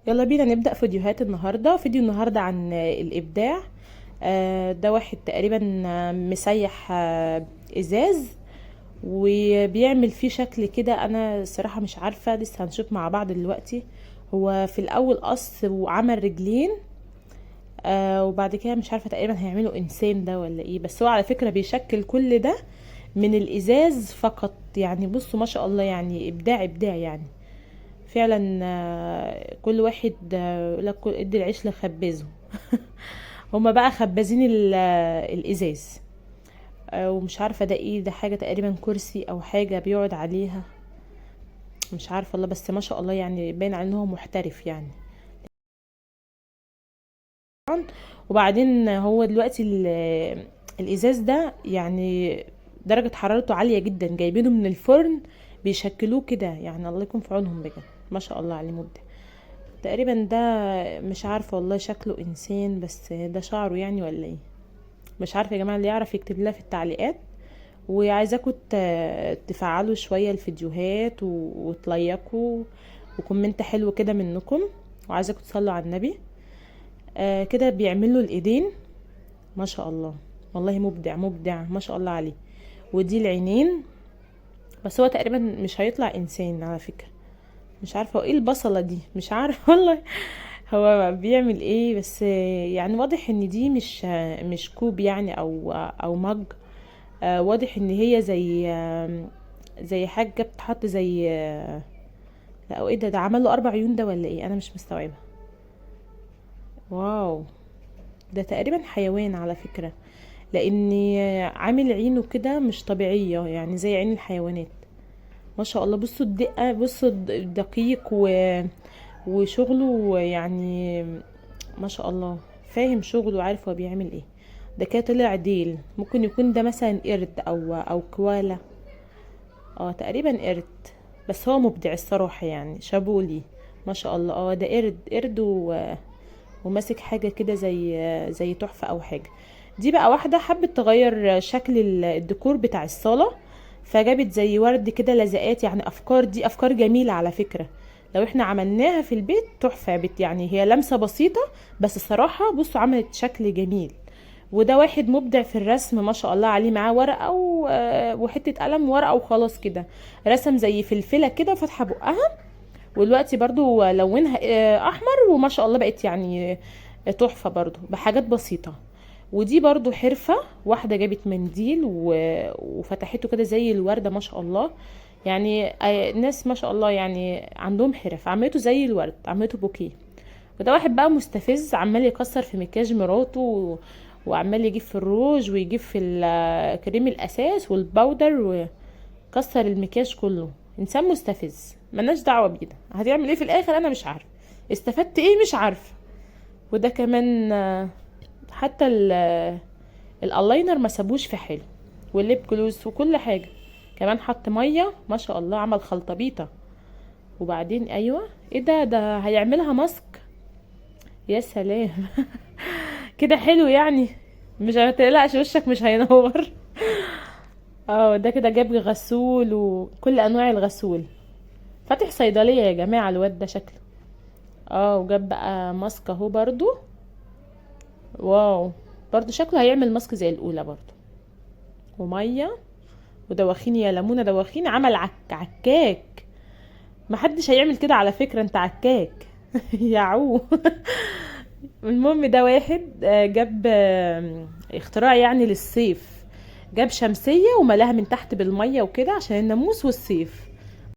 يلا بينا نبدأ فيديوهات النهاردة. فيديو النهاردة عن الإبداع. ده واحد تقريبا مسيح إزاز وبيعمل فيه شكل كده. أنا صراحة مش عارفة، لسه هنشوف مع بعض دلوقتي. هو في الأول قص وعمل رجلين، وبعد كده مش عارفة تقريبا هيعملوا إنسان ده ولا إيه. بس هو على فكرة بيشكل كل ده من الإزاز فقط. يعني بصوا ما شاء الله، يعني إبداع إبداع يعني فعلا. كل واحد يقول لك ادي العيش لخبازه. هما بقى خبازين الازاز. ومش عارفه ده ايه، ده حاجه تقريبا كرسي او حاجه بيقعد عليها، مش عارفه والله. بس ما شاء الله يعني باين على ان هو محترف يعني. وبعدين هو دلوقتي الازاز ده يعني درجه حرارته عاليه جدا، جايبينه من الفرن بيشكلوه كده. يعني الله يكون في عونهم بجد، ما شاء الله عليه مبدع. تقريبا ده مش عارفه والله شكله انسان، بس ده شعره يعني ولا ايه؟ مش عارفه يا جماعه، اللي يعرف يكتب لنا في التعليقات. وعايزاكم تفعلوا شويه الفيديوهات وتلايكوا وكومنت حلو كده منكم. وعايزاكم تصلوا على النبي. كده بيعملوا الايدين ما شاء الله. والله مبدع مبدع ما شاء الله عليه. ودي العينين. بس هو تقريبا مش هيطلع انسان على فكره. مش عارفه ايه البصله دي، مش عارفه والله هو بيعمل ايه. بس يعني واضح ان دي مش كوب يعني او مج. واضح ان هي زي حاجه بتحط زي لا او ايه ده عمل له 4 عيون ده ولا ايه؟ انا مش مستوعبه. واو، ده تقريبا حيوان على فكره، لان عامل عينه كده مش طبيعيه يعني زي عين الحيوانات. ما شاء الله. بصوا الدقه، بصوا الدقيق وشغله يعني. ما شاء الله فاهم شغله وعارف هو بيعمل ايه. ده كده طلع ديل، ممكن يكون ده مثلا قرد او كوالا. تقريبا قرد. بس هو مبدع الصراحة يعني، شابولي ما شاء الله. ده قرد وماسك حاجة كده زي تحفة او حاجة. دي بقى واحدة حبت تغير شكل الديكور بتاع الصالة، فجابت زي ورد كده لزقات. يعني افكار، دي افكار جميلة على فكرة. لو احنا عملناها في البيت تحفة. يعني هي لمسة بسيطة، بس الصراحة بصوا عملت شكل جميل. وده واحد مبدع في الرسم ما شاء الله عليه. معاه ورقة وحتة قلم ورقة وخلاص كده. رسم زي فلفلة كده فاتحة بقها، ودلوقتي برضو لونها احمر. وما شاء الله بقت يعني تحفة برضو بحاجات بسيطة. ودي برضو حرفة. واحدة جابت منديل وفتحته كده زي الوردة ما شاء الله. يعني ناس ما شاء الله يعني عندهم حرف، عملته زي الورد، عملته بوكيه. وده واحد بقى مستفز عمال يكسر في مكياج مراته وعمال يجيب في الروج ويجيب في كريم الاساس والباودر وكسر المكياج كله. انسان مستفز ملناش دعوه بيه. ده هتعمل ايه في الاخر انا مش عارفه. استفدت ايه مش عارفه. وده كمان حتى الالاينر ما سابوش في حاله، والليب جلوس وكل حاجه. كمان حط ميه ما شاء الله، عمل خلطبيطه. وبعدين ايوه، ايه ده هيعملها ماسك. يا سلام. كده حلو يعني. مش هتقلقش وشك مش هينور. ده كده جاب لي غسول وكل انواع الغسول. فاتح صيدليه يا جماعه الواد ده شكله. وجاب بقى ماسك اهو برضو. واو، برضو شكله هيعمل ماسك زي الاولى برضو. وميه ودواخين يا لمونه دواخين. عمل عكاك. محدش هيعمل كده على فكره، انت عكاك. يعو. المهم ده واحد جاب اختراع يعني للصيف. جاب شمسية وملاها من تحت بالمية وكده عشان الناموس والصيف.